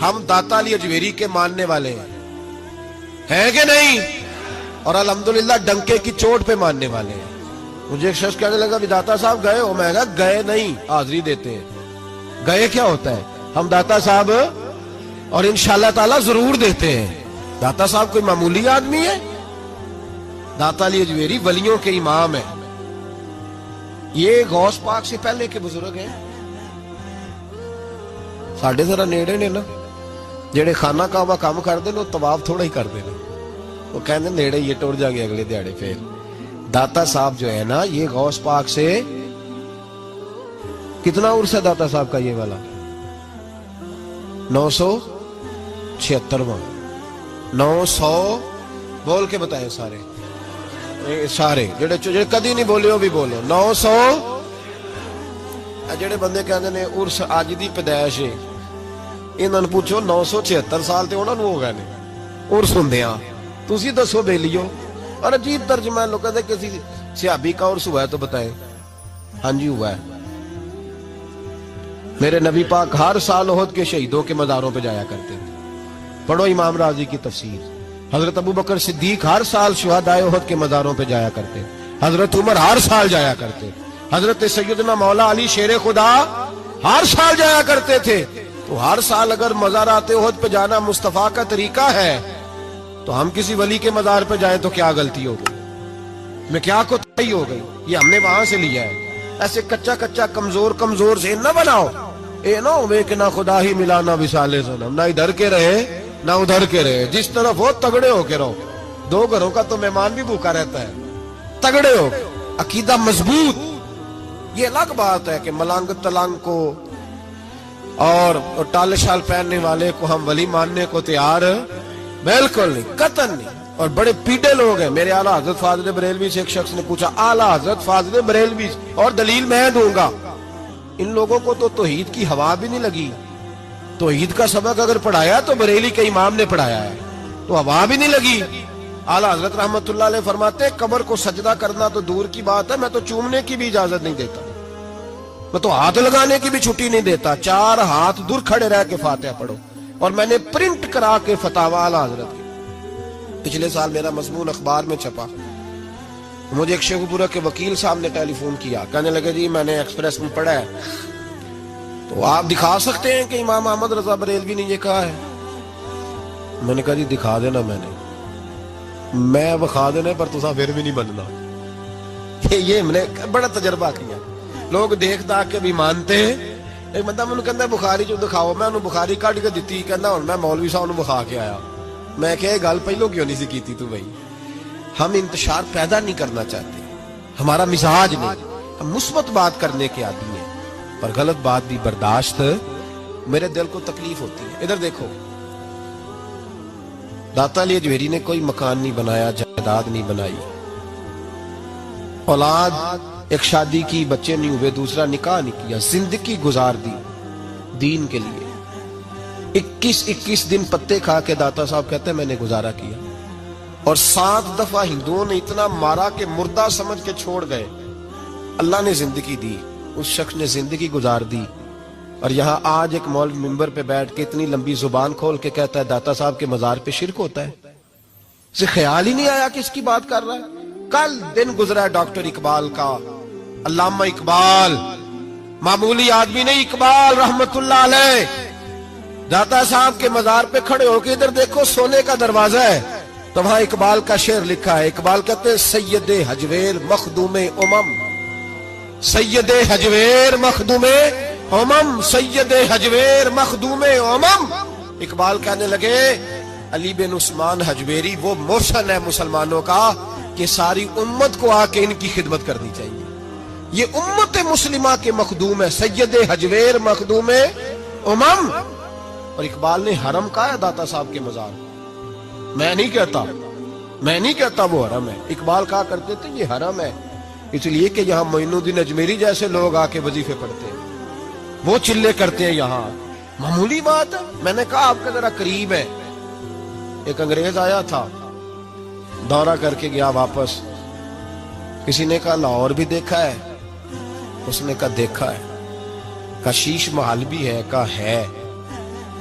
ہم داتا علی اجویری کے ماننے والے ہیں کہ نہیں؟ اور الحمدللہ ڈنکے کی چوٹ پہ ماننے والے ہیں۔ مجھے ایک شخص کہنے لگا بھی داتا صاحب گئے ہو؟ میں کہا گئے نہیں، حاضری دیتے ہیں۔ گئے کیا ہوتا ہے؟ ہم داتا صاحب اور انشاءاللہ تعالی ضرور دیتے ہیں۔ داتا صاحب کوئی معمولی آدمی ہے؟ داتا علی اجویری ولیوں کے امام ہیں، یہ غوث پاک سے پہلے کے بزرگ ہیں۔ ساڑھے ذرا نیڑے نے نا جڑے خانہ کعبہ کام کر دے وہ طواف تھوڑا ہی کر دے وہ کہنے نیڑے یہ ٹوڑ جا گے اگلے دیہڑے پھر۔ داتا صاحب جو ہے نا یہ غوث پاک سے کتنا عرص ہے داتا صاحب کا؟ یہ والا 976واں 900 بول کے بتائیں سارے جڑے کدی نہیں بولے وہ بھی بولو 900۔ جڑے بندے کہندے نے عرس اج دی پیدائش ہے انہاں نوں پوچھو 976 سال تے انہاں نوں ہو گئے نے عرس ہوندیاں، تسی دسو بیلیو۔ اور عجیب ترجمہ ہے، لوگ کہتے ہیں کسی صحابی کا عرس ہوا ہے تو بتائیں۔ ہاں جی ہوا ہے، میرے نبی پاک ہر سال احد کے شہیدوں کے مزاروں پہ جایا کرتے تھے، پڑھو امام راضی کی تفسیر۔ حضرت ابو بکر صدیق ہر سال شہدائے احد کے مزاروں پہ جایا کرتے، حضرت عمر ہر سال جایا کرتے، حضرت سیدنا مولا علی شیر خدا ہر سال جایا کرتے تھے۔ تو ہر سال اگر مزارات احد پہ جانا مصطفیٰ کا طریقہ ہے تو ہم کسی ولی کے مزار پہ جائیں تو کیا غلطی ہو گئی؟ میں کیا کوتاہی ہو گئی؟ یہ ہم نے وہاں سے لیا ہے۔ ایسے کچا کمزور سے نہ بناؤ، اے نہ ہوئے کہ نہ خدا ہی ملا نہ وصال صنم، نہ ادھر کے رہے نہ ادھر کے رہے، جس طرف ہو تگڑے ہو کے رہو۔ دو گھروں کا تو مہمان بھی بھوکا رہتا ہے، تگڑے ہو، عقیدہ مضبوط۔ یہ الگ بات ہے کہ ملنگ تلنگ کو اور ٹال شال پہننے والے کو ہم ولی ماننے کو تیار بالکل نہیں، قطعاً نہیں۔ اور بڑے پیٹے لوگ ہیں۔ میرے اعلیٰ حضرت فاضل بریلوی سے ایک شخص نے پوچھا، اعلیٰ حضرت فاضل بریلوی، اور دلیل میں دوں گا، ان لوگوں کو تو توحید کی ہوا بھی نہیں لگی۔ توحید کا سبق اگر پڑھایا تو بریلی کے امام نے پڑھایا ہے، تو ہوا بھی نہیں لگی۔ اعلیٰ حضرت رحمت اللہ علیہ فرماتے قبر کو سجدہ کرنا تو دور کی بات ہے، میں تو چومنے کی بھی اجازت نہیں دیتا، میں تو ہاتھ لگانے کی بھی چھٹی نہیں دیتا، 4 ہاتھ دور کھڑے رہ کے فاتحہ پڑھو۔ اور میں نے پرنٹ کرا کے فتاوی اعلیٰ حضرت کی، پچھلے سال میرا مضمون اخبار میں چھپا۔ مجھے ایک شیخ پورہ کے وکیل صاحب نے ٹیلی فون کیا، کہنے لگے جی میں نے ایکسپریس میں پڑھا ہے، تو آپ دکھا سکتے ہیں کہ امام احمد رضا بریلوی نے یہ کہا ہے؟ میں نے کہا جی دکھا دینا، میں بخا دینے پر تسا پھر بھی نہیں بننا۔ یہ میں نے بڑا تجربہ کیا، لوگ دیکھ داکھ کے بھی مانتے ہیں۔ ایک بندہ مجھے کہتا ہے بخاری جو دکھاؤ، میں انہوں بخاری کٹ کے دیتی، کہنا ہوں میں مولوی صاحب انہوں بخا کے آیا۔ میں کہ گل پہلوں کیوں نہیں سی کیتی تو بھائی؟ ہم انتشار پیدا نہیں کرنا چاہتے، ہمارا مزاج نہیں، ہم مثبت بات کرنے کے عادی ہیں، پر غلط بات بھی برداشت، میرے دل کو تکلیف ہوتی ہے۔ ادھر دیکھو، داتا علی اجویری نے کوئی مکان نہیں بنایا، جائیداد نہیں بنائی، اولاد ایک شادی کی، بچے نہیں ہوئے، دوسرا نکاح نہیں کیا، زندگی گزار دی دین کے لیے۔ 21 دن پتے کھا کے داتا صاحب کہتے ہیں میں نے گزارا کیا، اور 7 دفعہ ہندوؤں نے اتنا مارا کہ مردہ سمجھ کے چھوڑ گئے۔ اللہ نے زندگی دی، اس شخص نے زندگی گزار دی، اور یہاں آج ایک مولوی ممبر پہ بیٹھ کے اتنی لمبی زبان کھول کے کہتا ہے داتا صاحب کے مزار پہ شرک ہوتا ہے۔ اسے خیال ہی نہیں آیا کہ اس کی بات کر رہا ہے۔ کل دن گزرا ہے ڈاکٹر اقبال کا، علامہ اقبال، معمولی آدمی نہیں، اقبال رحمت اللہ علیہ، داتا صاحب کے مزار پہ کھڑے ہو کے ادھر دیکھو سونے کا دروازہ ہے، تو وہاں اقبال کا شعر لکھا ہے۔ اقبال کہتے ہیں سید حجویر مخدوم امم، سید حجویر مخدوم امم، سید حجویر مخدوم امم۔ اقبال کہنے لگے علی بن عثمان حجویری وہ موشن ہے مسلمانوں کا کہ ساری امت کو آ کے ان کی خدمت کرنی چاہیے، یہ امت مسلمہ کے مخدوم ہے، سید حجویر مخدوم امم۔ اور اقبال نے حرم کہا ہے داتا صاحب کے مزار، میں نہیں کہتا وہ حرم ہے، اقبال کہا کرتے تھے یہ حرم ہے، اس لیے کہ یہاں معین الدین اجمیری جیسے لوگ آ کے وظیفے پڑھتے ہیں، وہ چلے کرتے ہیں یہاں، معمولی بات ہے۔ میں نے کہا آپ کا ذرا قریب ہے، ایک انگریز آیا تھا، دورہ کر کے گیا واپس، کسی نے کہا لاہور بھی دیکھا ہے؟ اس نے کہا دیکھا ہے، کہا شیش محل بھی ہے؟ کہا ہے۔